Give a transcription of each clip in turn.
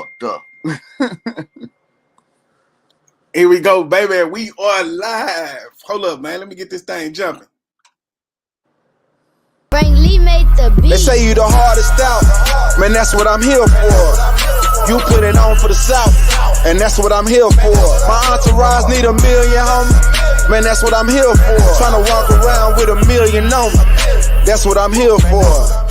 fucked up. Here we go, baby. We are live. Hold up, man. Let me get this thing jumping. They say you the hardest out. Man, that's what I'm here for. You put it on for the South, and that's what I'm here for. My entourage need $1 million, homie. Man, that's what I'm here for. Trying to walk around with $1 million on me. That's what I'm here for.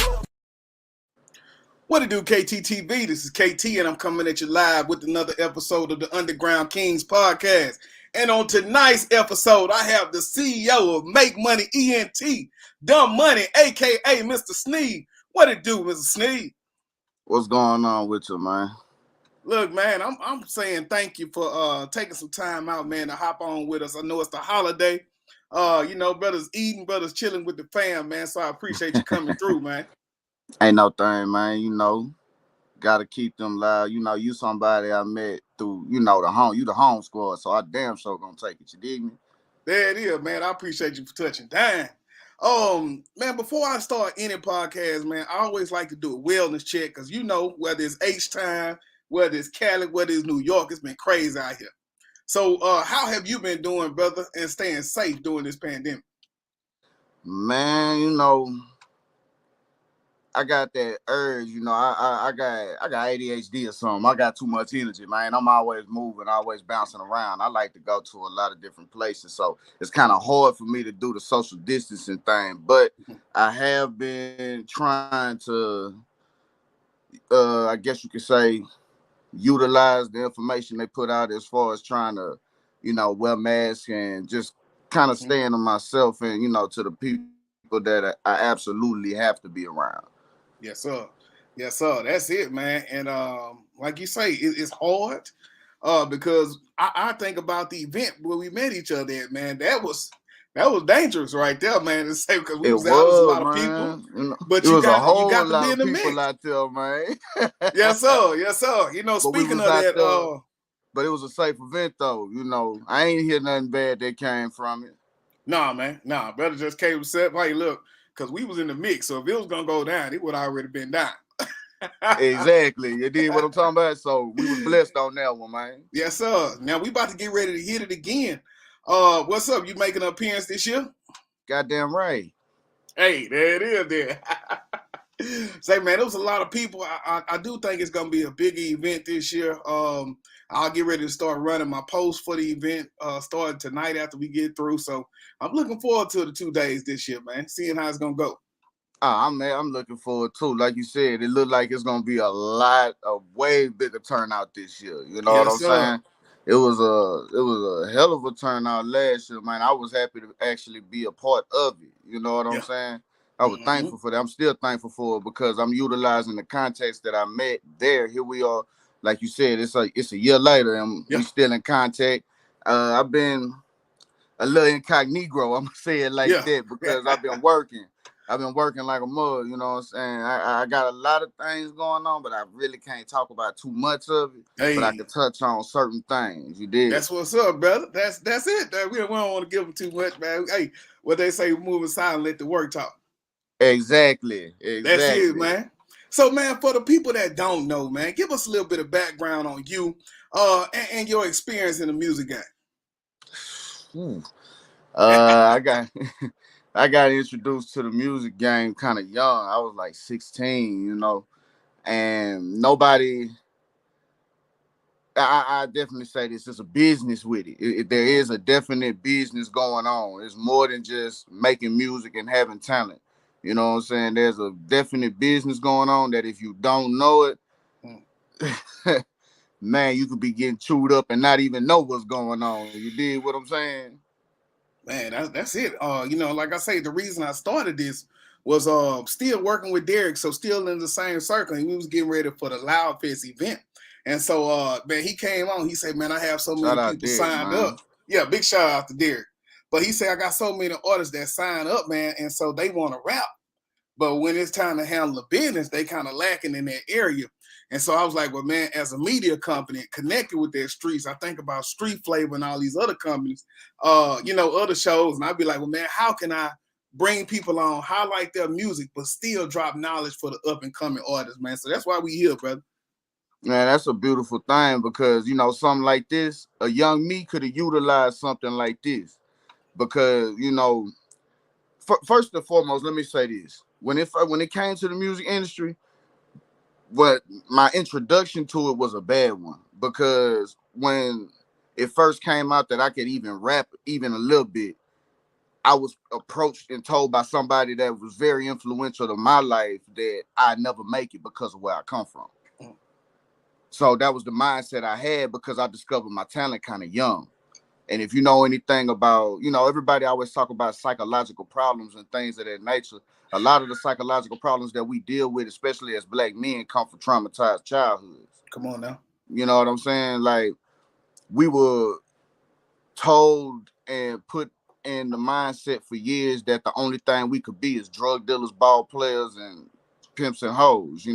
What it do, KTTV? This is KT, and I'm coming at you live with another episode of the Underground Kings Podcast. And on tonight's episode, I have the CEO of Make Money ENT, Dumm Munee, a.k.a. Mr. Sneed. What it do, Mr. Sneed? What's going on with you, man? Look, man, I'm saying thank you for taking some time out, man, to hop on with us. I know it's the holiday. Brothers eating, brothers chilling with the fam, man, so I appreciate you coming through, man. Ain't no thing, man. Gotta keep them live. You somebody I met through, the home squad, so I damn sure gonna take it. You dig me? There it is, man. I appreciate you for touching down. Man, before I start any podcast, man, I always like to do a wellness check because whether it's H-Time, whether it's Cali, whether it's New York, it's been crazy out here. So how have you been doing, brother, and staying safe during this pandemic? Man, I got that urge, I got ADHD or something. I got too much energy, man. I'm always moving, always bouncing around. I like to go to a lot of different places, so it's kind of hard for me to do the social distancing thing. But I have been trying to, I guess you could say, utilize the information they put out as far as trying to, wear masks and just kind of staying to myself and, to the people that I absolutely have to be around. Yes, sir. Yes, sir. That's it, man. And like you say, it's hard because I think about the event where we met each other at, man. That was dangerous right there, man, to say, because we was out with a lot of people. But you got to be in the mix. Out there, man. Yes, sir. Yes, sir. Speaking of that, but it was a safe event, though. I ain't hear nothing bad that came from it. Nah, man. Nah, brother just came and said, hey, look, because we was in the mix, so if it was going to go down, it would already been down. Exactly. You did what I'm talking about? So we was blessed on that one, man. Yes, sir. Now we about to get ready to hit it again. What's up? You making an appearance this year? Goddamn right. Hey, there it is there. Say, man, there was a lot of people. I do think it's going to be a big event this year. I'll get ready to start running my post for the event starting tonight after we get through. So I'm looking forward to the 2 days this year, man, seeing how it's going to go. I'm looking forward too. Like you said, it looked like it's going to be a way bigger turnout this year. You know what I'm saying? It was a hell of a turnout last year, man. I was happy to actually be a part of it. You know what I'm saying? I was thankful for that. I'm still thankful for it because I'm utilizing the context that I met there. Here we are. Like you said, it's a year later and we still in contact. I've been a little incognito, I'm going to say it like that, because I've been working. I've been working like a mug, you know what I'm saying? I got a lot of things going on, but I really can't talk about too much of it. Hey. But I can touch on certain things. You did. That's what's up, brother. That's it. We don't want to give them too much, man. Hey, what they say, move aside and let the work talk. Exactly. That's it, man. So, man, for the people that don't know, man, give us a little bit of background on you and your experience in the music game. I got introduced to the music game kind of young. I was like 16, and nobody. I definitely say this is a business with it. There is a definite business going on. It's more than just making music and having talent. You know what I'm saying? There's a definite business going on that if you don't know it, man, you could be getting chewed up and not even know what's going on. You did what I'm saying? Man, that's it. Like I say, the reason I started this was still working with Derek, so still in the same circle. And we was getting ready for the Loud Fest event. And so, man, he came on. He said, man, I have so many people signed up. Yeah, big shout out to Derek. But he said, I got so many artists that sign up, man, and so they want to rap. But when it's time to handle the business, they kind of lacking in that area. And so I was like, well, man, as a media company connected with their streets, I think about Street Flavor and all these other companies, other shows. And I'd be like, well, man, how can I bring people on, highlight their music, but still drop knowledge for the up and coming artists, man? So that's why we here, brother. Man, that's a beautiful thing because, something like this, a young me could have utilized something like this because, first and foremost, let me say this. When it came to the music industry, what my introduction to it was a bad one because when it first came out that I could even rap even a little bit, I was approached and told by somebody that was very influential to my life that I never make it because of where I come from. So that was the mindset I had because I discovered my talent kind of young. And if you know anything about, everybody always talk about psychological problems and things of that nature. A lot of the psychological problems that we deal with, especially as Black men, come from traumatized childhoods. Come on now. You know what I'm saying? Like, we were told and put in the mindset for years that the only thing we could be is drug dealers, ball players, and pimps and hoes.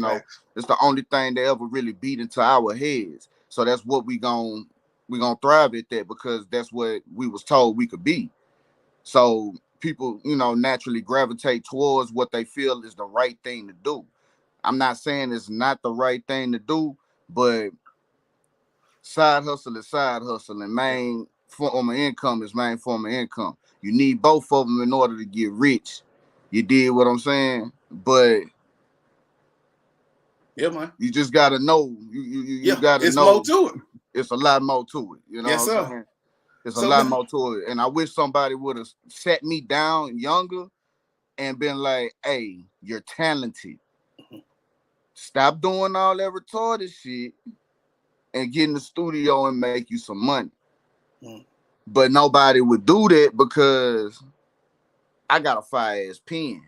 It's the only thing they ever really beat into our heads. So that's what we gonna thrive at that because that's what we was told we could be. So people, naturally gravitate towards what they feel is the right thing to do. I'm not saying it's not the right thing to do, but side hustle is side hustle, and main form of income is main form of income. You need both of them in order to get rich. You did what I'm saying? But yeah, man. You just gotta know. You gotta it's know. More to it. It's a lot more to it. You know yes, what I'm sir. saying? It's a lot more to it. And I wish somebody would have sat me down younger and been like, hey, you're talented. Stop doing all that retarded shit and get in the studio and make you some money. But nobody would do that because I got a fire ass pen.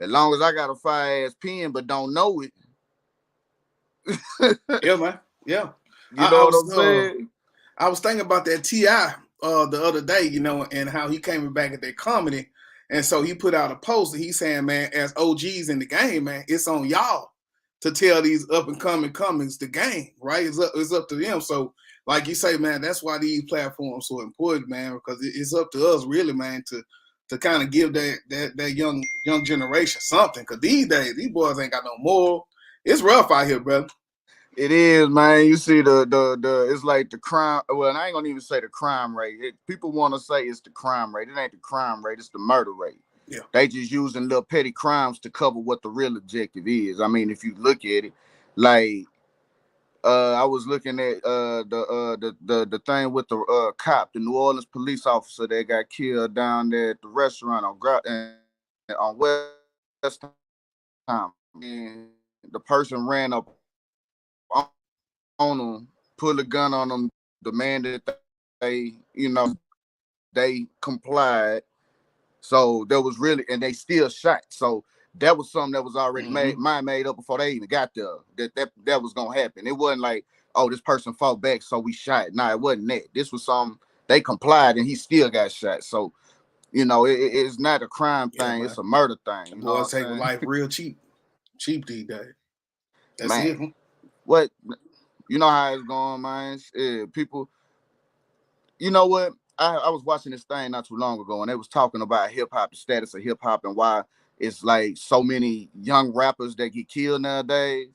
As long as I got a fire ass pen but don't know it. Yeah, man. Yeah. You know what I'm saying? I was thinking about that T.I. The other day, and how he came back at that comedy. And so he put out a post and he's saying, man, as OGs in the game, man, it's on y'all to tell these up and coming comings the game, right? It's up to them. So like you say, man, that's why these platforms are so important, man, because it's up to us really, man, to kind of give that young generation something. Because these days, these boys ain't got no moral. It's rough out here, brother. It is, man. You see the it's like the crime. Well, I ain't gonna even say the crime rate. People want to say it's the crime rate. It ain't the crime rate. It's the murder rate. Yeah. They just using little petty crimes to cover what the real objective is. I mean, if you look at it, like I was looking at the thing with the cop, the New Orleans police officer that got killed down there at the restaurant on West Time, and the person ran up on them, pull a gun on them, demanded that they complied. So there was really, and they still shot. So that was something that was already made up before they even got there. That was gonna happen. It wasn't like, oh, this person fought back, so we shot. Nah, it wasn't that. This was something they complied, and he still got shot. So it's not a crime thing; it's a murder thing. You know boys take life real cheap these days. That's man, it. Huh? What you know how it's going, man? People, you know what? I was watching this thing not too long ago, and they was talking about hip hop, the status of hip hop, and why it's like so many young rappers that get killed nowadays.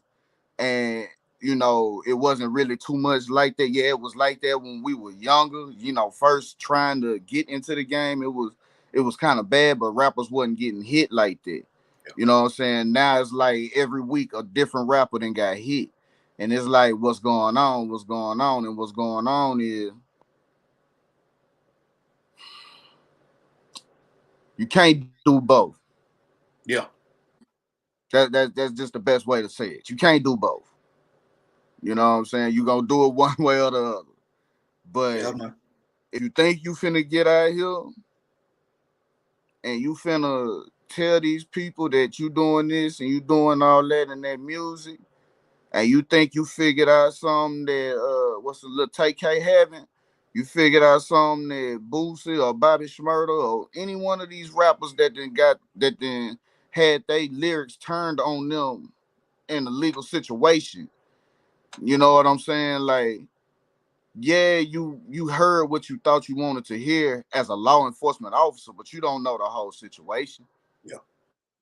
And it wasn't really too much like that. Yeah, it was like that when we were younger. First trying to get into the game, it was kind of bad, but rappers wasn't getting hit like that. You know what I'm saying? Now it's like every week a different rapper then got hit. And it's like, what's going on? What's going on? And what's going on is you can't do both. Yeah. That's just the best way to say it. You can't do both. You know what I'm saying? You're going to do it one way or the other. But if you think you finna get out here and you finna tell these people that you doing this and you doing all that and that music, and you think you figured out something that what's the little TK haven't, you figured out something that Boosie or Bobby Shmurda or any one of these rappers that then had they lyrics turned on them in a legal situation. You know what I'm saying? Like, yeah, you heard what you thought you wanted to hear as a law enforcement officer, but you don't know the whole situation. Yeah.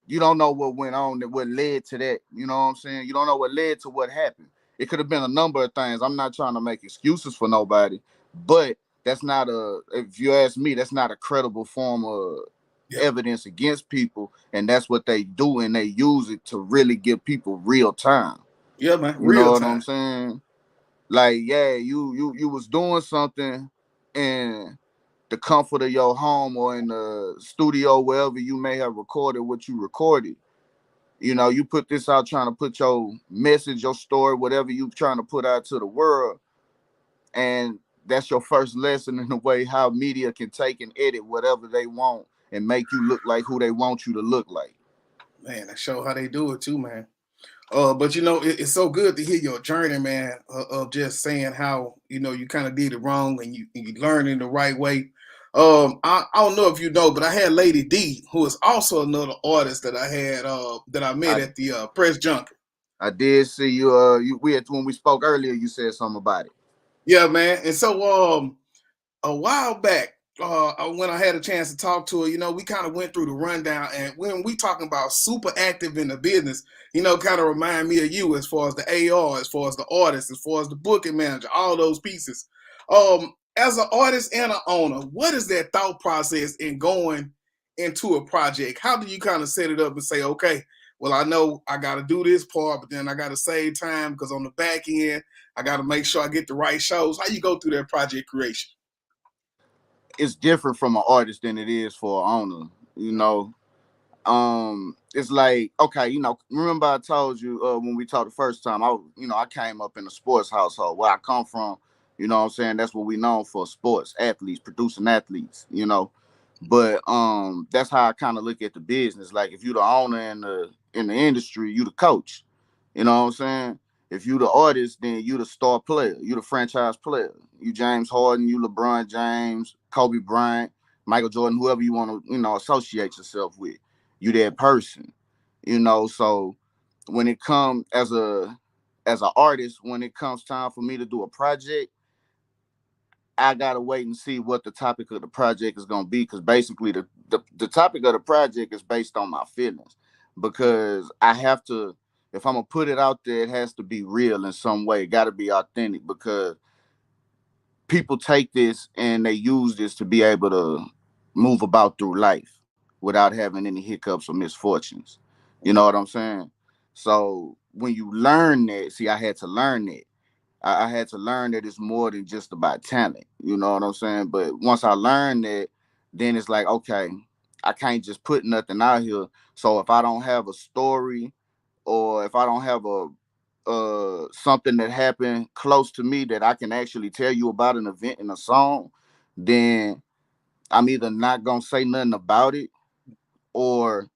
You don't know what went on, what led to that. You know what I'm saying? You don't know what led to what happened. It could have been a number of things. I'm not trying to make excuses for nobody, but that's not if you ask me, that's not a credible form of evidence against people, and that's what they do, and they use it to really give people real time. Yeah, man, you know real what time. I'm saying? Like, yeah, you was doing something in the comfort of your home or in the studio, wherever you may have recorded what you recorded. You put this out trying to put your message, your story, whatever you trying to put out to the world, and that's your first lesson in the way how media can take and edit whatever they want and make you look like who they want you to look like. Man, that show how they do it too, man. But it's so good to hear your journey, man, of just saying how you kind of did it wrong and you learned in the right way. I don't know if you know, but I had Lady D, who is also another artist that I had that I met at the press junket. I did see you. When we spoke earlier, you said something about it. Yeah, man. And so a while back, when I had a chance to talk to her, we kind of went through the rundown, and when we talking about super active in the business, kind of remind me of you as far as the AR, as far as the artist, as far as the booking manager, all those pieces. As an artist and an owner, what is that thought process in going into a project? How do you kind of set it up and say, okay, well, I know I got to do this part, but then I got to save time because on the back end, I got to make sure I get the right shows. How you go through that project creation? It's different from an artist than it is for an owner. It's like, okay, remember I told you when we talked the first time, I came up in a sports household. Where I come from, what I'm saying, that's what we known for, sports, athletes, producing athletes, But that's how I kind of look at the business. Like, if you the owner in the industry, you the coach. You know what I'm saying? If you the artist, then you the star player. You the franchise player. You James Harden, you LeBron James, Kobe Bryant, Michael Jordan, whoever you want to, associate yourself with. You that person. So when it comes as an artist, when it comes time for me to do a project, I gotta wait and see what the topic of the project is gonna be, because basically the topic of the project is based on my feelings. Because I have to, if I'm gonna put it out there, it has to be real in some way. It gotta be authentic, because people take this and they use this to be able to move about through life without having any hiccups or misfortunes. You know what I'm saying? So when you learn that, see, I had to learn that. I had to learn that it's more than just about talent. You know what I'm saying? But once I learned that, then it's like, okay, I can't just put nothing out here. So if I don't have a story, or if I don't have something that happened close to me that I can actually tell you about an event in a song, then I'm either not gonna say nothing about it, or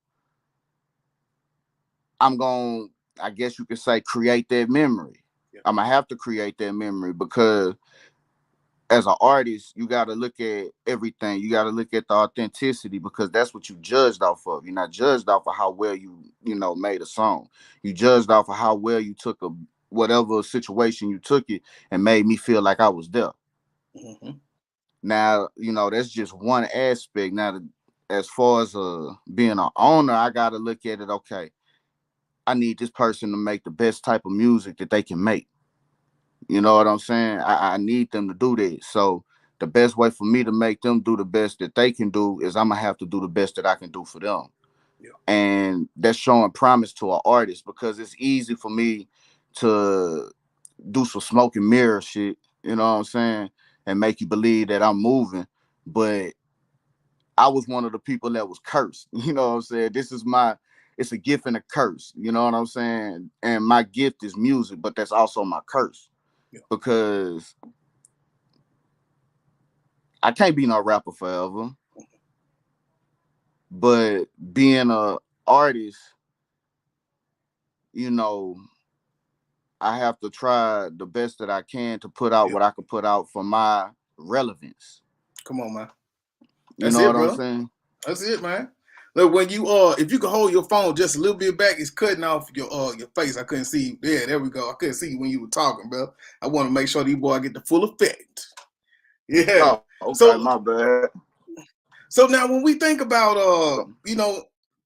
I'm gonna, I guess you could say, create that memory. Yeah. I'm gonna have to create that memory, because as an artist, you got to look at everything. You got to look at the authenticity, because that's what you judged off of. You're not judged off of how well you made a song. You judged off of how well you took whatever situation you took it and made me feel like I was there. Mm-hmm. Now, that's just one aspect. Now, as far as being an owner, I got to look at it, okay, I need this person to make the best type of music that they can make. You know what I'm saying? I need them to do that. So the best way for me to make them do the best that they can do is I'm going to have to do the best that I can do for them. Yeah. And that's showing promise to an artist, because it's easy for me to do some smoke and mirror shit, you know what I'm saying, and make you believe that I'm moving. But I was one of the people that was cursed. You know what I'm saying? It's a gift and a curse. You know what I'm saying? And my gift is music, but that's also my curse. Yeah. Because I can't be no rapper forever. But being an artist, I have to try the best that I can to put out what I can put out for my relevance. Come on, man. You know what I'm saying? That's it, man. Look, when you if you can hold your phone just a little bit back, it's cutting off your face. I couldn't see you. Yeah, there we go. I couldn't see you when you were talking, bro. I want to make sure these boys get the full effect. Yeah. Oh, okay, my bad. So now when we think about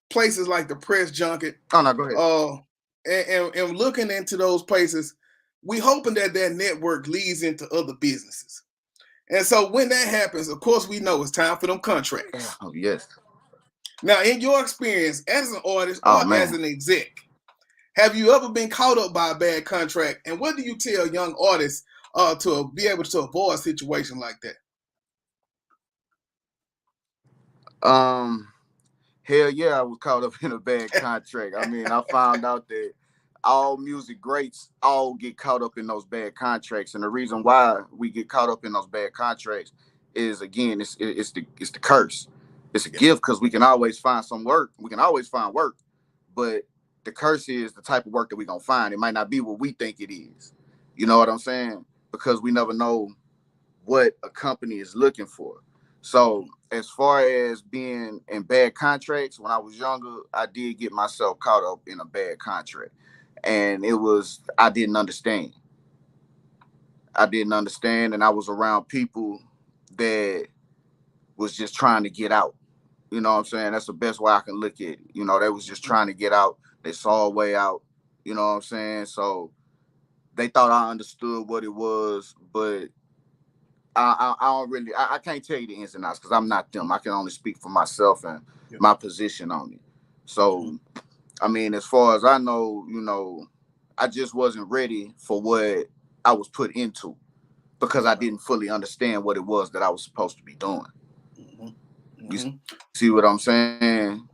places like the press junket. Oh no, go ahead. And looking into those places, we hoping that network leads into other businesses. And so when that happens, of course, we know it's time for them contracts. Oh, yes. Now, in your experience as an artist Oh, or man. as an exec, have you ever been caught up by a bad contract? And what do you tell young artists to be able to avoid a situation like that? Hell yeah, I was caught up in a bad contract. I mean, I found out that all music greats all get caught up in those bad contracts, and the reason why we get caught up in those bad contracts is, again, it's the curse. It's a gift because we can always find some work. We can always find work, but the curse is the type of work that we're gonna find. It might not be what we think it is. You know what I'm saying? Because we never know what a company is looking for. So as far as being in bad contracts, when I was younger, I did get myself caught up in a bad contract. And I didn't understand. And I was around people that was just trying to get out. You know what I'm saying? That's the best way I can look at it. You know, they was just trying to get out. They saw a way out. You know what I'm saying? So they thought I understood what it was, but I don't really, I can't tell you the ins and outs because I'm not them. I can only speak for myself and my position on it. So, I mean, as far as I know, you know, I just wasn't ready for what I was put into because I didn't fully understand what it was that I was supposed to be doing. You see what I'm saying?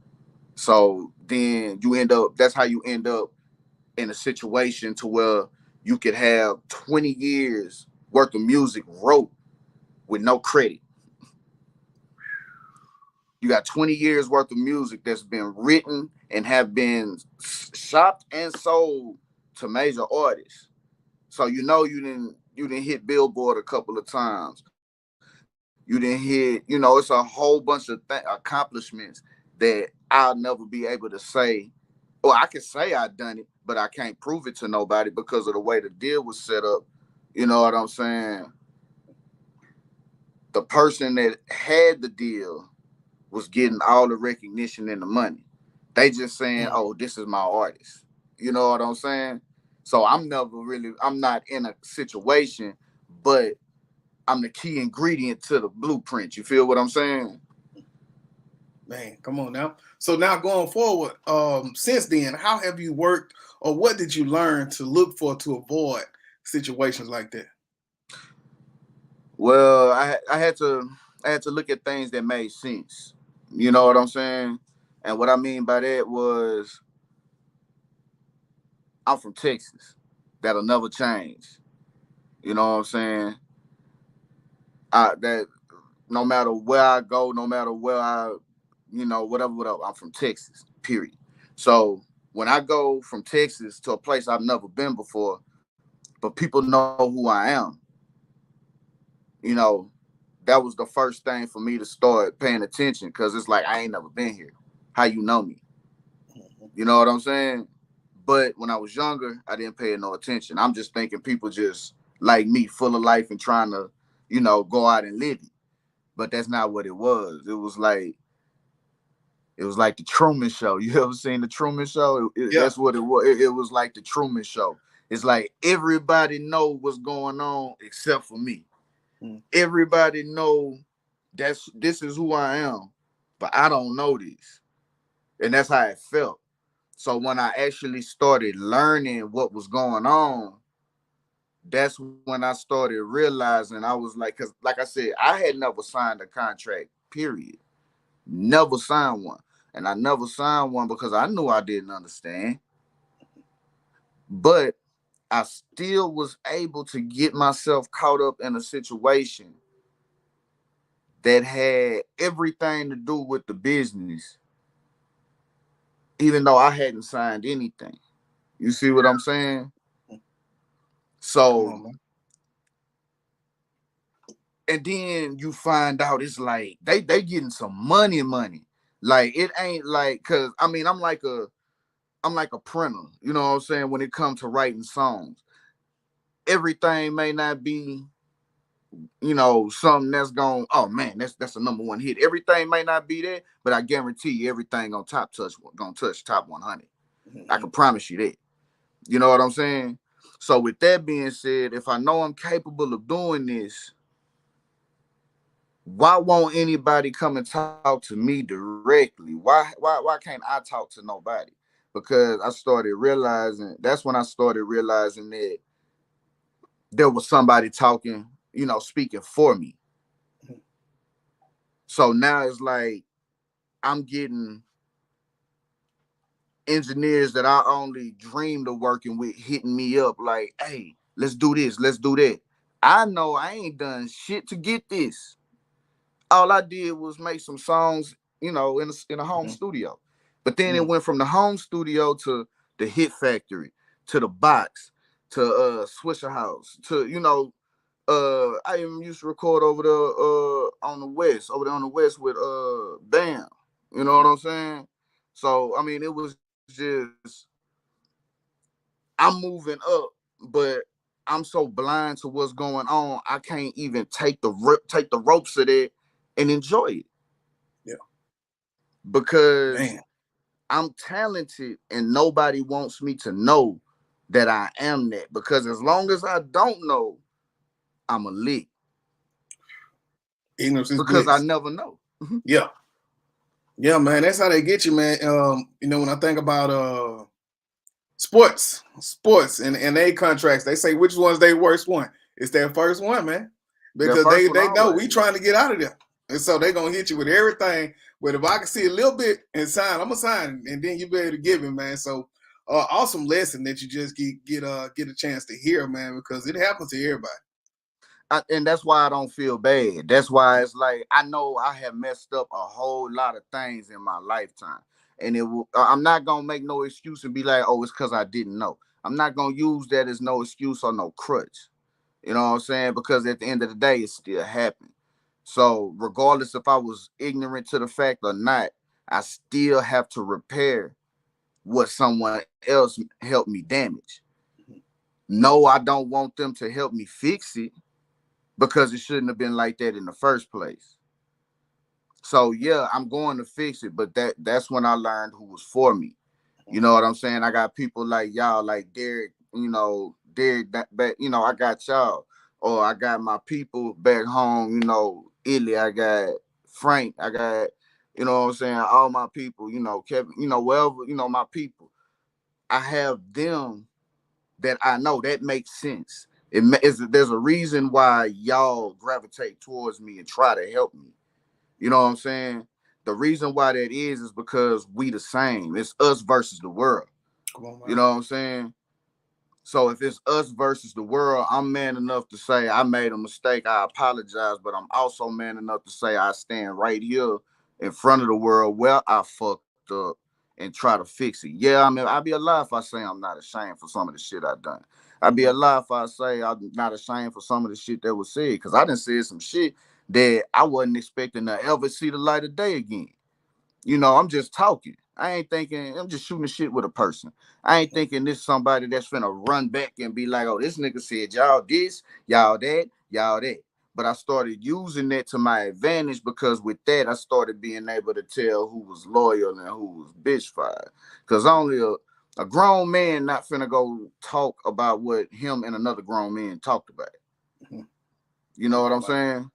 So then that's how you end up in a situation to where you could have 20 years worth of music wrote with no credit. You got 20 years worth of music that's been written and have been shopped and sold to major artists. So you know you didn't hit Billboard a couple of times. You didn't hit, it's a whole bunch of accomplishments that I'll never be able to say. Or I can say I done it, but I can't prove it to nobody because of the way the deal was set up. You know what I'm saying? The person that had the deal was getting all the recognition and the money. They just saying, oh, this is my artist. You know what I'm saying? So I'm not in a situation, but I'm the key ingredient to the blueprint. You feel what I'm saying? Man, come on now. So now going forward, since then, how have you worked or what did you learn to look for to avoid situations like that? Well, I had to look at things that made sense. You know what I'm saying? And what I mean by that was I'm from Texas. That'll never change. You know what I'm saying? That no matter where I go, no matter where whatever, I'm from Texas, period. So when I go from Texas to a place I've never been before, but people know who I am, that was the first thing for me to start paying attention because it's like, I ain't never been here. How you know me? You know what I'm saying? But when I was younger, I didn't pay no attention. I'm just thinking people just like me, full of life and trying to, go out and live it. But that's not what it was. It was like the Truman Show. You ever seen the Truman Show? That's what it was. It was like the Truman Show. It's like everybody know what's going on except for me. Everybody know this is who I am, but I don't know this. And that's how it felt. So when I actually started learning what was going on, that's when I started realizing I was like, because like I said, I had never signed a contract, period. Never signed one. And I never signed one because I knew I didn't understand. But I still was able to get myself caught up in a situation that had everything to do with the business, even though I hadn't signed anything. You see what I'm saying? So, and then you find out it's like they getting some money. Like it ain't like, cause I mean I'm like a printer, you know what I'm saying, when it comes to writing songs. Everything may not be, something that's going, oh man, that's a number one hit. Everything may not be there, but I guarantee you everything gonna touch top 100. I can promise you that. You know what I'm saying? So with that being said, if I know I'm capable of doing this, why won't anybody come and talk to me directly? Why can't I talk to nobody? Because I started realizing, that's when I started realizing that there was somebody talking, speaking for me. So now it's like I'm getting engineers that I only dreamed of working with hitting me up like, hey, let's do this, let's do that. I know I ain't done shit to get this. All I did was make some songs, in a home studio. But then it went from the home studio to the Hit Factory, to the Box, to Swisher House, to, I even used to record over there on the West, with Bam. You know what I'm saying? So I mean, it was just, I'm moving up, but I'm so blind to what's going on, I can't even take the ropes of it and enjoy it. Yeah. Because I'm talented and nobody wants me to know that I am that. Because as long as I don't know, I'm a lick. Ignorance is because bliss. I never know. Yeah. Yeah, man. That's how they get you, man. When I think about sports and they contracts, they say which one's their worst one. It's their first one, man. Because they know we trying to get out of there. And so they're gonna hit you with everything. But if I can see a little bit and sign, I'm gonna sign, and then you be able to give it, man. So awesome lesson that you just get a chance to hear, man, because it happens to everybody. And that's why I don't feel bad. That's why it's like, I know I have messed up a whole lot of things in my lifetime. And I'm not going to make no excuse and be like, oh, it's because I didn't know. I'm not going to use that as no excuse or no crutch. You know what I'm saying? Because at the end of the day, it still happened. So regardless if I was ignorant to the fact or not, I still have to repair what someone else helped me damage. No, I don't want them to help me fix it, because it shouldn't have been like that in the first place. So yeah, I'm going to fix it, but that's when I learned who was for me. You know what I'm saying? I got people like y'all, like Derek, Derek back, I got y'all. Or I got my people back home, Italy, I got Frank, I got, what I'm saying, all my people, Kevin, wherever, my people. I have them that I know that makes sense. There's a reason why y'all gravitate towards me and try to help me. You know what I'm saying? The reason why that is because we the same. It's us versus the world. Come on, man. You know what I'm saying? So if it's us versus the world, I'm man enough to say I made a mistake. I apologize, but I'm also man enough to say I stand right here in front of the world where I fucked up and try to fix it. Yeah, I mean, I'd be a lie if I say I'm not ashamed for some of the shit I done. I'd be a lie if I say I'm not ashamed for some of the shit that was said, because I done said some shit that I wasn't expecting to ever see the light of day again. I'm just talking. I ain't thinking, I'm just shooting shit with a person. I ain't thinking this somebody that's finna run back and be like, oh, this nigga said y'all this, y'all that, y'all that. But I started using that to my advantage, because with that, I started being able to tell who was loyal and who was bitch fired. Because only a grown man not finna go talk about what him and another grown man talked about. You know what I'm saying?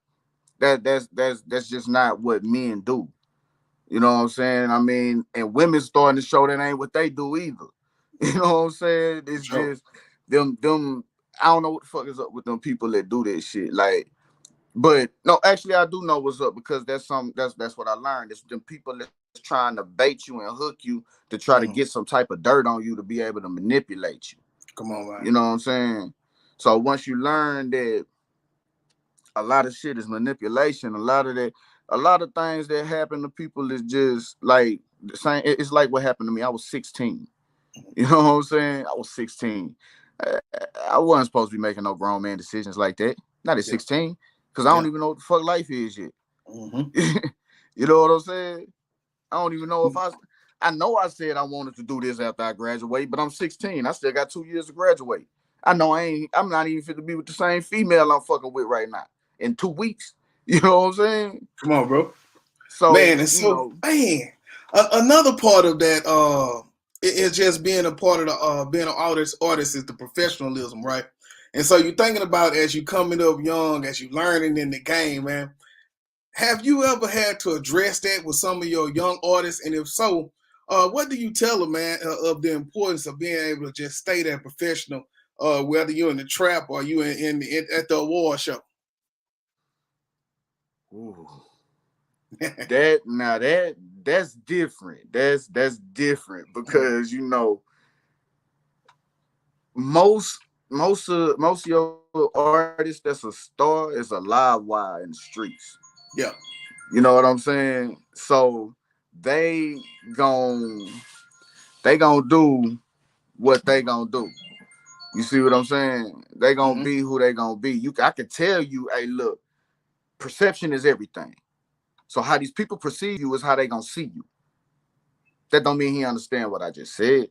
That's just not what men do. You know what I'm saying? I mean, and women starting to show that ain't what they do either. You know what I'm saying? It's just them. I don't know what the fuck is up with them people that do that shit. Like, but no, actually, I do know what's up, because that's what I learned. It's them people that's trying to bait you and hook you to try to get some type of dirt on you to be able to manipulate you. Come on, man. You know what I'm saying? So once you learn that a lot of shit is manipulation, a lot of things that happen to people is just like the same. It's like what happened to me. I was 16. You know what I'm saying? I was 16. I wasn't supposed to be making no grown man decisions like that. Not at 16, because I don't even know what the fuck life is yet. You know what I'm saying? I don't even know if I know I said I wanted to do this after I graduate, but I'm 16. I still got 2 years to graduate. I know I'm not even fit to be with the same female I'm fucking with right now in 2 weeks. You know what I'm saying? Come on, bro. So, man, and so man, another part of that it's just being a part of the being an artist is the professionalism, right? And so you're thinking about as you coming up young, as you learning in the game, man. Have you ever had to address that with some of your young artists? And if so, what do you tell them, man, of the importance of being able to just stay that professional, whether you're in the trap or you at the award show? Ooh. That's different. That's different because most of your artists that's a star is a live wire in the streets. Yeah. You know what I'm saying? So they gon' do what they gon' do. You see what I'm saying? They gonna be who they gonna be. I can tell you, hey, look, perception is everything. So how these people perceive you is how they gonna see you. That don't mean he understand what I just said.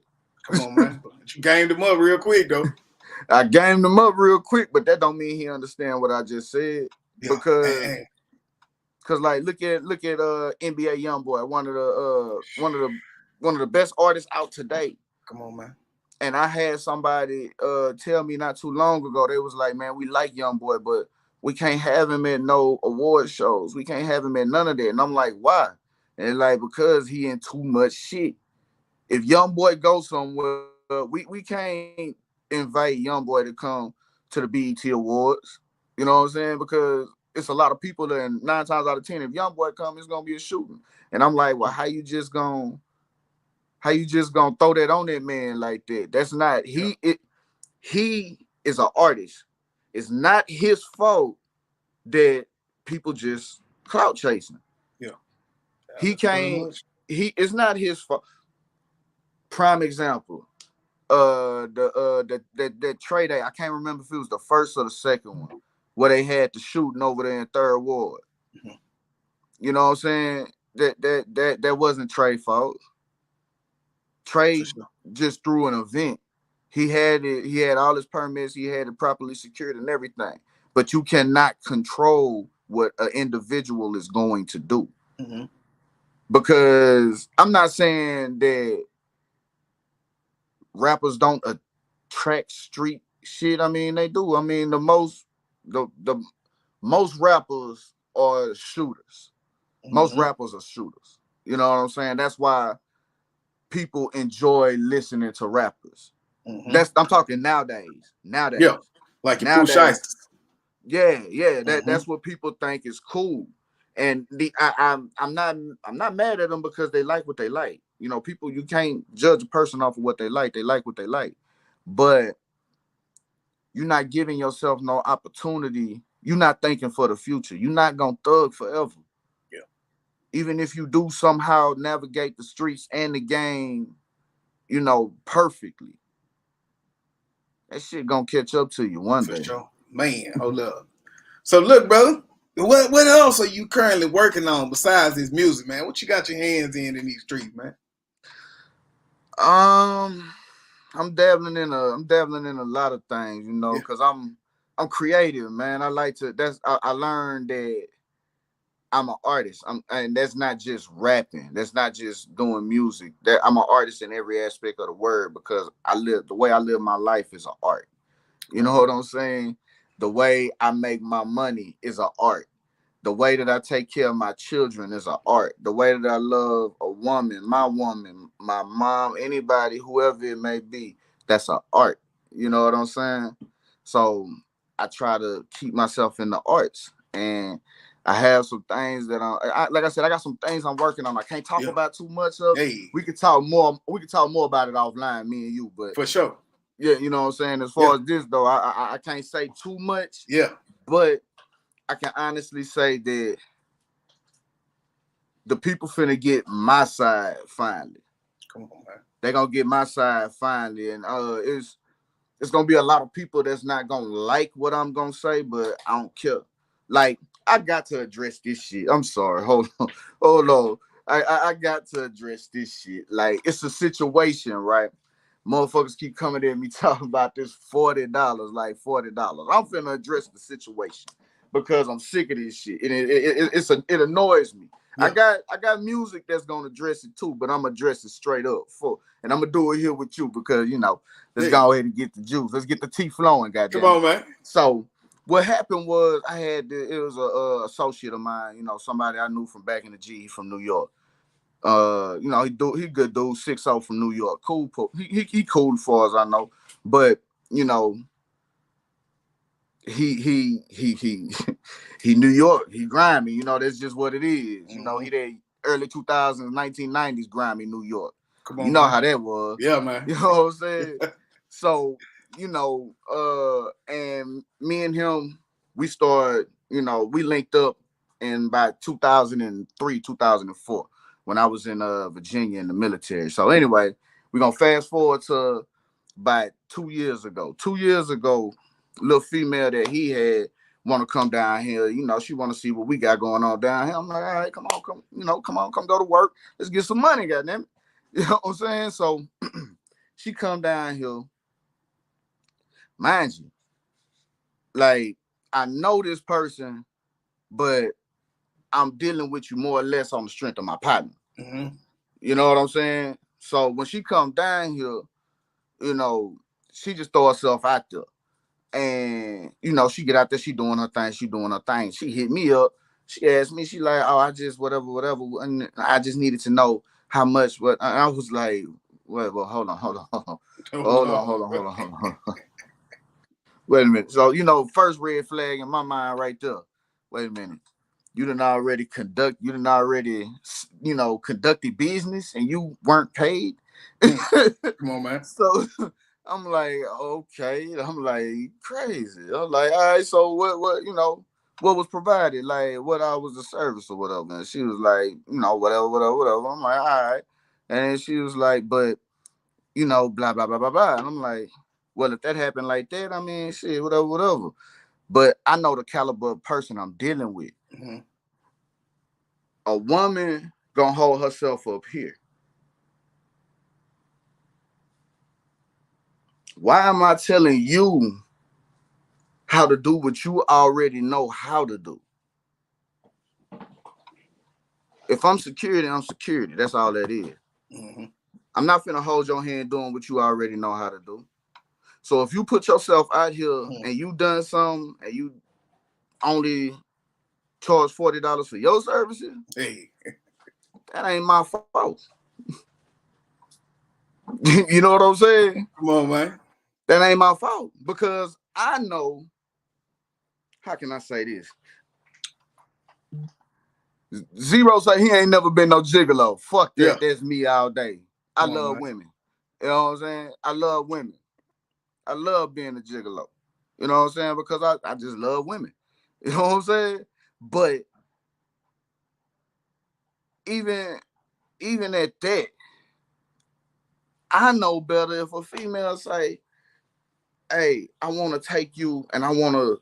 Come on, man. You gamed him up real quick, though. I gamed him up real quick, but that don't mean he understand what I just said. Yeah. Because like look at NBA YoungBoy, one of the best artists out today. Come on, man. And I had somebody tell me not too long ago, they was like, man, we like YoungBoy, but we can't have him at no award shows. We can't have him at none of that. And I'm like, why? And like, because he in too much shit. If YoungBoy goes somewhere, we can't invite YoungBoy to come to the BET Awards. You know what I'm saying? Because it's a lot of people there, and 9 times out of 10, if YoungBoy come, it's gonna be a shooting. And I'm like, well, how you just gonna throw that on that man like that? That's not he is an artist. It's not his fault that people just clout chasing. Yeah. He can't. It's not his fault. Prime example. That trade day. I can't remember if it was the first or the second one where they had the shooting over there in Third Ward. Mm-hmm. You know what I'm saying? That wasn't Trey's fault. Trey just threw an event. He had it. He had all his permits. He had it properly secured and everything. But you cannot control what an individual is going to do. Mm-hmm. Because I'm not saying that rappers don't attract street shit. I mean, they do. I mean, the most rappers are shooters. Mm-hmm. Most rappers are shooters. You know what I'm saying? That's why people enjoy listening to rappers. Mm-hmm. I'm talking nowadays. Yeah, like nowadays. Yeah. That's what people think is cool. And I'm not mad at them because they like what they like. You know, people, you can't judge a person off of what they like. They like what they like. But you're not giving yourself no opportunity. You're not thinking for the future. You're not gonna thug forever. Yeah. Even if you do somehow navigate the streets and the game, perfectly, that shit gonna catch up to you one day. Sure. Man, hold up. So look, brother, what else are you currently working on besides this music, man? What you got your hands in these streets, man? I'm dabbling in a lot of things, because I'm creative, man. I like to. I learned that I'm an artist. And that's not just rapping. That's not just doing music. That I'm an artist in every aspect of the word because the way I live my life is an art. You know what I'm saying? The way I make my money is an art. The way that I take care of my children is an art. The way that I love a woman, my mom, anybody, whoever it may be, that's an art. You know what I'm saying? So I try to keep myself in the arts. And I have some things that like I said, I got some things I'm working on. I can't talk about too much of. Hey. We could talk more about it offline, me and you. But for sure. Yeah, you know what I'm saying? As far as this though, I can't say too much. Yeah. But I can honestly say that the people finna get my side finally. Come on, man. They're gonna get my side finally. And it's gonna be a lot of people that's not gonna like what I'm gonna say, but I don't care. Like, I got to address this shit. I'm sorry. Hold on. I got to address this shit. Like, it's a situation, right? Motherfuckers keep coming at me talking about this $40, like $40. I'm finna address the situation because I'm sick of this shit. And it annoys me Yeah. I got music that's gonna address it too, but I'm gonna address it straight up and I'm gonna do it here with you because let's go ahead and get the juice. Let's get the tea flowing, goddamn. Come on, man. So what happened was it was a associate of mine, somebody I knew from back in the G from New York. He good dude, 6'0" from New York. Cool, he cool as far as I know, but he New York, he grimy, that's just what it is. He that early 2000s, 1990s grimy New York. Come on, man. How that was. Yeah, man. You know what I'm saying? So, and me and him, we started, we linked up in about 2003, 2004 when I was in Virginia in the military. So anyway, we're going to fast forward to about 2 years ago. 2 years ago, little female that he had want to come down here. She want to see what we got going on down here. I'm like, all right, come on, come go to work. Let's get some money, goddamn it. You know what I'm saying? So she come down here. Mind you, like, I know this person, but I'm dealing with you more or less on the strength of my partner. Mm-hmm. You know what I'm saying? So when she come down here, she just throw herself out there. And, she get out there, she doing her thing. She hit me up. She asked me, she like, oh, I just whatever. And I just needed to know how much, and I was like, well, hold on. Wait a minute. So, first red flag in my mind right there. Wait a minute. You done already conducted business and you weren't paid. Come on, man. So I'm like, okay. I'm like, crazy. I'm like, all right, so what was provided? Like, what I was the service or whatever. And she was like, whatever. I'm like, all right. And she was like, but, blah, blah, blah, blah, blah. And I'm like, well, if that happened like that, I mean, shit, whatever. But I know the caliber of person I'm dealing with. Mm-hmm. A woman gonna hold herself up here. Why am I telling you how to do what you already know how to do? If I'm security, I'm security. That's all that is. Mm-hmm. I'm not finna hold your hand doing what you already know how to do. So if you put yourself out here and you done something and you only charge $40 for your services, hey, that ain't my fault. You know what I'm saying? Come on, man. That ain't my fault because I know, how can I say this? Zero say he ain't never been no gigolo. Fuck that. Yeah. That's me all day. I love women. You know what I'm saying? I love women. I love being a gigolo. You know what I'm saying? Because I just love women. You know what I'm saying? But even at that, I know better if a female say, hey, I want to take you and I want to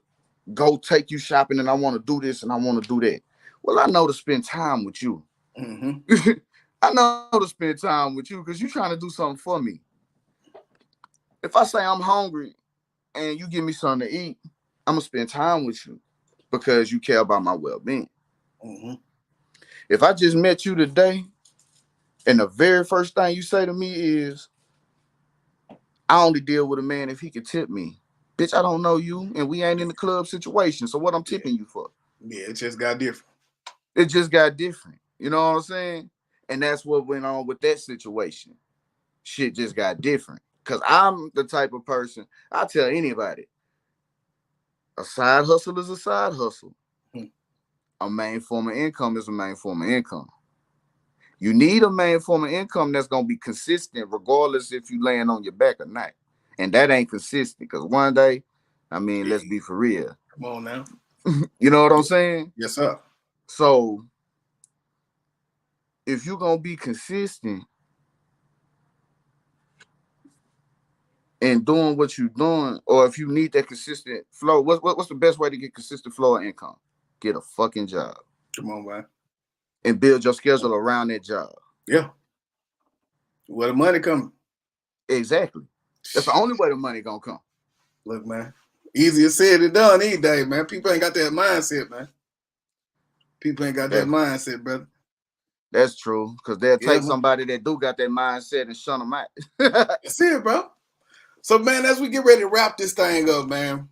go take you shopping and I want to do this and I want to do that. Well, I know to spend time with you. Mm-hmm. I know to spend time with you because you're trying to do something for me. If I say I'm hungry and you give me something to eat, I'm going to spend time with you because you care about my well-being. Mm-hmm. If I just met you today and the very first thing you say to me is, I only deal with a man if he can tip me. Bitch, I don't know you and we ain't in the club situation. So what I'm tipping you for? Yeah, it just got different. It just got different. You know what I'm saying? And that's what went on with that situation. Shit just got different. Because I'm the type of person, I tell anybody, a side hustle is a side hustle. A main form of income is a main form of income. You need a main form of income that's going to be consistent regardless if you laying on your back or not. And that ain't consistent because one day, I mean, let's be for real. Come on now. You know what I'm saying? Yes, sir. So, if you're going to be consistent in doing what you're doing, or if you need that consistent flow, what's the best way to get consistent flow of income? Get a fucking job. Come on, man. And build your schedule around that job. Yeah. Where the money coming? Exactly. That's the only way the money gonna come. Look, man. Easier said than done these days, man. People ain't got that mindset, man. People ain't got that mindset, brother. That's true, because they'll Yeah, take somebody that do got that mindset and shun them out. that's it, bro. So, man, as we get ready to wrap this thing up, man,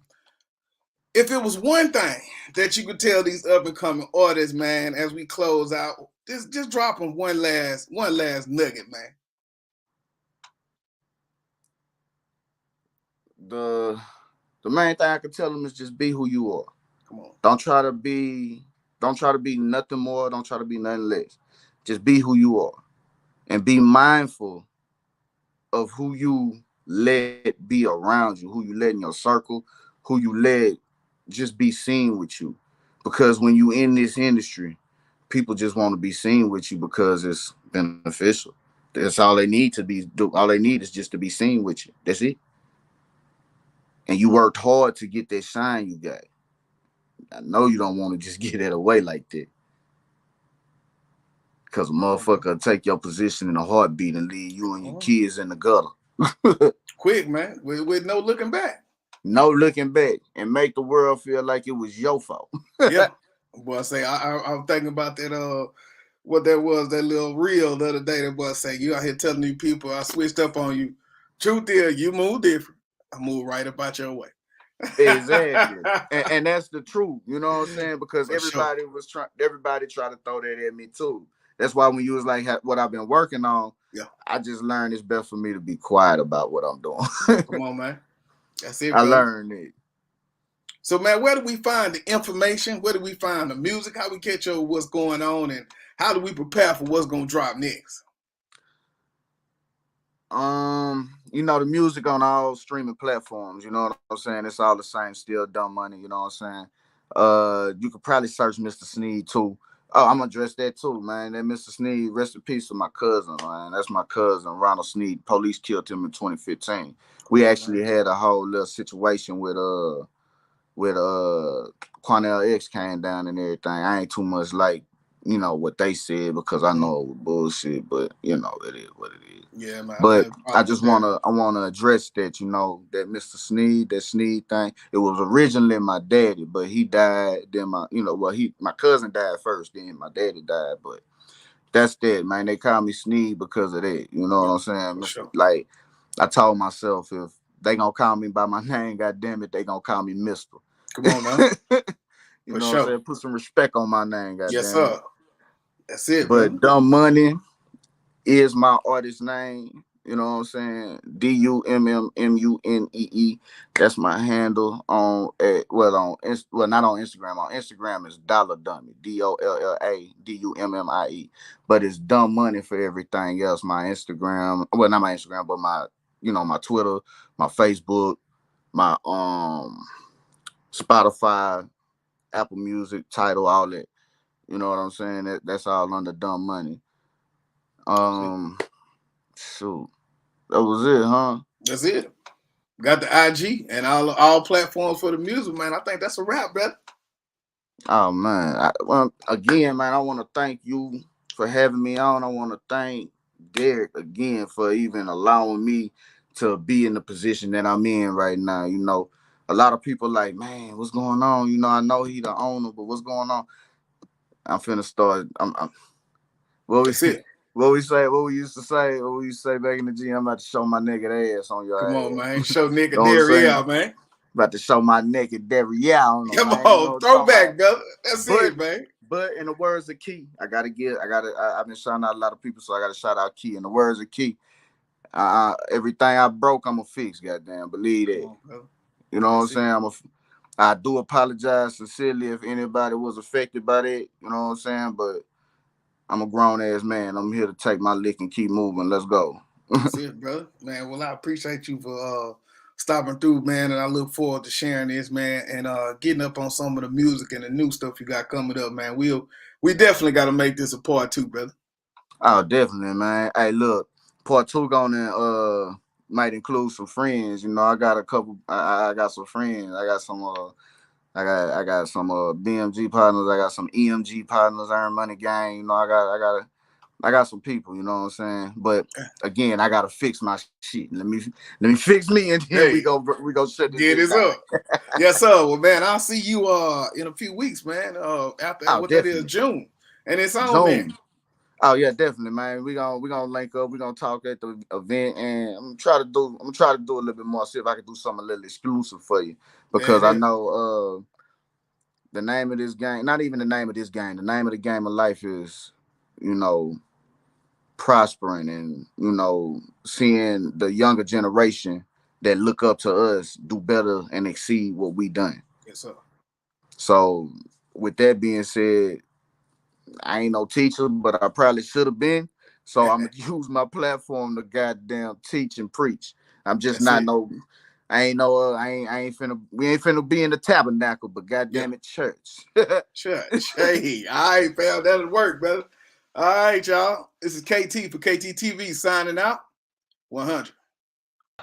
if it was one thing that you could tell these up and coming artists, man, as we close out, just drop them one last nugget, man. The main thing I can tell them is just be who you are. Come on. Don't try to be nothing more. Don't try to be nothing less. Just be who you are, and be mindful of who you let be around you, who you let in your circle, who you let just be seen with you. Because when you in this industry, people just want to be seen with you because it's beneficial. That's all they need to be. All they need is just to be seen with you. That's it. And you worked hard to get that shine you got. I know you don't want to just get it away like that. Because a motherfucker will take your position in a heartbeat and leave you and your kids in the gutter. Quick, man, with no looking back. No looking back, and make the world feel like it was your fault. Yeah. Boy, say, I'm thinking about that, what that was, that little reel the other day. That boy say, you out here telling these people I switched up on you. Truth is, you move different. I move right about your way. Exactly. and that's the truth, you know what I'm saying? Because everybody tried to throw that at me too. That's why when you was like what I've been working on, I just learned it's best for me to be quiet about what I'm doing. Come on, man. That's it, I bro. learned it. So, man, where do we find the information? Where do we find the music? How we catch up with what's going on, and how do we prepare for what's gonna drop next? The music on all streaming platforms, you know what I'm saying? It's all the same, still Dumm Munee, you know what I'm saying? You could probably search Mr. Sneed too. Oh, I'm gonna address that too, man. That Mr. Sneed, rest in peace to my cousin, man. That's my cousin, Ronald Sneed. Police killed him in 2015. We actually had a whole little situation with Quanell X came down and everything. I ain't too much like, what they said, because I know it was bullshit, but it is what it is. Yeah, man. But I wanna address that, that Mr. Sneed, that Sneed thing. It was originally my daddy, but he died. Then my cousin died first, then my daddy died. But that's that, man. They call me Sneed because of that. You know what I'm saying? Sure. Like, I told myself, if they gonna call me by my name, goddamn it, they gonna call me Mister. Come on, man. You know what I'm saying? Put some respect on my name, goddamn. Yes, sir. That's it. But Dumm Munee is my artist name. You know what I'm saying? DUMMMUNEE. That's my handle not on Instagram. On Instagram is $Dummy, DOLLADUMMIE. But it's Dumm Munee for everything else. My Instagram, well, not my Instagram, but my Twitter, my Facebook, my Spotify, Apple Music, Tidal, all that. You know what I'm saying? That's all under Dumm Munee. Shoot. That was it, huh? That's it. Got the IG and all platforms for the music, man. I think that's a wrap, brother. Oh, man. Again, man, I want to thank you for having me on. I want to thank Derek again for even allowing me to be in the position that I'm in right now. A lot of people like, man, what's going on? I know he the owner, but what's going on? I'm finna start. What we used to say back in the gym, I'm about to show my naked ass on your ass. Come on, man. Show naked dairy out, man. About to show my naked dairy out. Come on, throwback, brother. That's it, man. But in the words of Key, I've been shouting out a lot of people, so I gotta shout out Key. In the words of Key, everything I broke, I'ma fix, goddamn. Believe that. You know what I'm saying? I do apologize sincerely if anybody was affected by that. You know what I'm saying? But I'm a grown ass man. I'm here to take my lick and keep moving. Let's go. That's it, brother. Man, well, I appreciate you for stopping through, man, and I look forward to sharing this, man, and getting up on some of the music and the new stuff you got coming up, man. We definitely got to make this a part 2, brother. Oh, definitely, man. Hey, look, part 2 gonna might include some friends. I got a couple. I got some friends. I got some. I got some BMG partners. I got some EMG partners. Earn Money Gang. I got some people. You know what I'm saying? But again, I gotta fix my shit. Let me fix me, and then we go shut this. Get this up. Yes, sir. Well, man, I'll see you in a few weeks, man. After what that is, June, and it's on, man. Oh yeah, definitely, man. We gonna link up. We gonna talk at the event, and I'm gonna try to do a little bit more. See if I can do something a little exclusive for you, because I know the name of this game. Not even the name of this game. The name of the game of life is, prospering and seeing the younger generation that look up to us do better and exceed what we done. Yes, sir. So with that being said, I ain't no teacher, but I probably should have been. So I'm gonna use my platform to goddamn teach and preach. I'm just not no. I ain't we ain't finna be in the tabernacle, but goddamn it, church. Church. Hey, all right, fam, that'll work, brother. All right, y'all. This is KT for KTTV signing out. 100.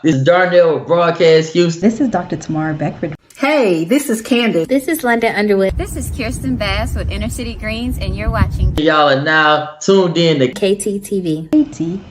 This is Darnell with Broadcast Houston. This is Dr. Tamara Beckford. Hey, this is Candace. This is London Underwood. This is Kirsten Bass with Inner City Greens, and you're watching. Y'all are now tuned in to KTTV. KT.